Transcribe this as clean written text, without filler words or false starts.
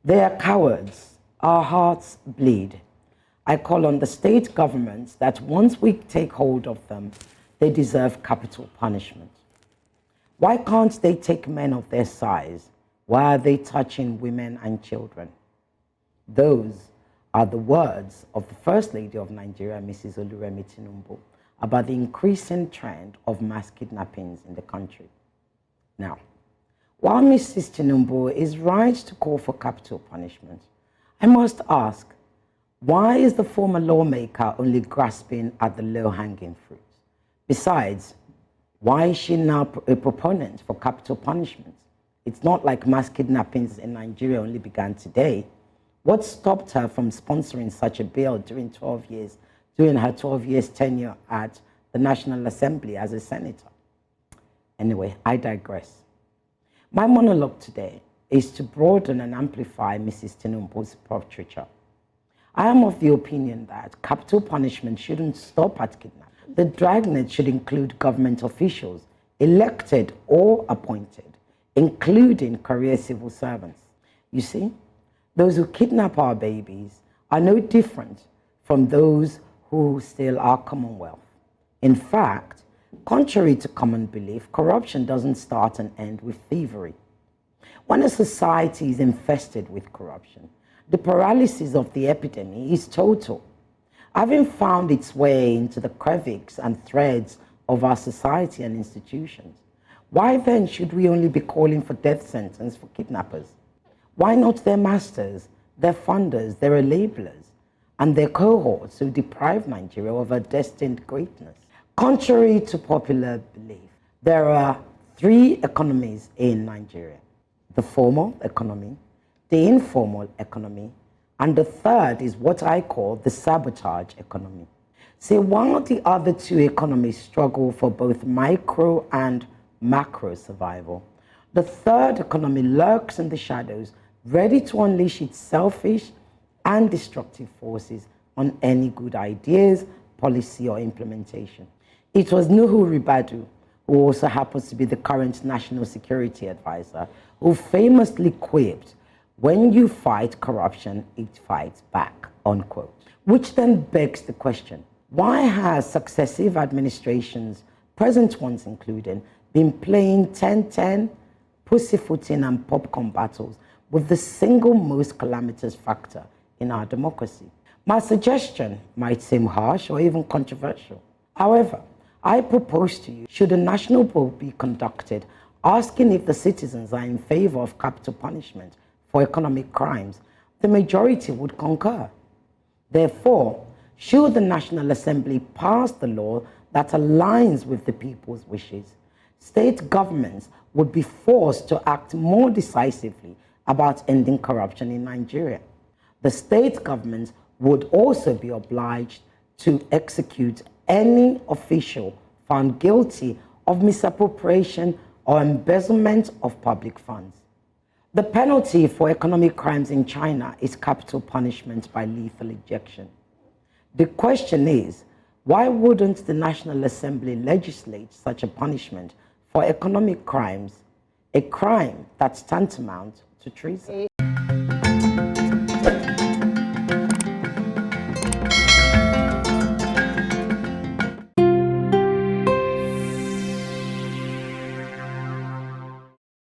They are cowards. Our hearts bleed. I call on the state governments that once we take hold of them, they deserve capital punishment. Why can't they take men of their size? Why are they touching women and children? Those are the words of the First Lady of Nigeria, Mrs. Oluremi Tinubu, about the increasing trend of mass kidnappings in the country. Now, while Mrs. Tinubu is right to call for capital punishment, I must ask, why is the former lawmaker only grasping at the low-hanging fruit? Besides, why is she now a proponent for capital punishment? It's not like mass kidnappings in Nigeria only began today. What stopped her from sponsoring such a bill during her 12 years tenure at the National Assembly as a senator? Anyway, I digress. My monologue today is to broaden and amplify Mrs. Tinubu's portraiture. I am of the opinion that capital punishment shouldn't stop at kidnapping. The dragnet should include government officials, elected or appointed, including career civil servants. You see, those who kidnap our babies are no different from those who steal our commonwealth. In fact, contrary to common belief, corruption doesn't start and end with thievery. When a society is infested with corruption, the paralysis of the epidemic is total. Having found its way into the crevices and threads of our society and institutions, why then should we only be calling for death sentence for kidnappers? Why not their masters, their funders, their enablers, and their cohorts who deprive Nigeria of her destined greatness? Contrary to popular belief, there are three economies in Nigeria: the formal economy, the informal economy, and the third is what I call the sabotage economy. See, while the other two economies struggle for both micro and macro survival, the third economy lurks in the shadows, ready to unleash its selfish and destructive forces on any good ideas, policy, or implementation. It was Nuhu Ribadu, who also happens to be the current National Security Advisor, who famously quipped, "When you fight corruption, it fights back," unquote. Which then begs the question, why has successive administrations, present ones included, been playing 10-10, pussyfooting and popcorn battles with the single most calamitous factor in our democracy? My suggestion might seem harsh or even controversial. However, I propose to you, should a national poll be conducted asking if the citizens are in favor of capital punishment for economic crimes, the majority would concur. Therefore, should the National Assembly pass the law that aligns with the people's wishes, state governments would be forced to act more decisively about ending corruption in Nigeria. The state governments would also be obliged to execute any official found guilty of misappropriation or embezzlement of public funds. The penalty for economic crimes in China is capital punishment by lethal injection. The question is, why wouldn't the National Assembly legislate such a punishment for economic crimes, a crime that's tantamount to treason?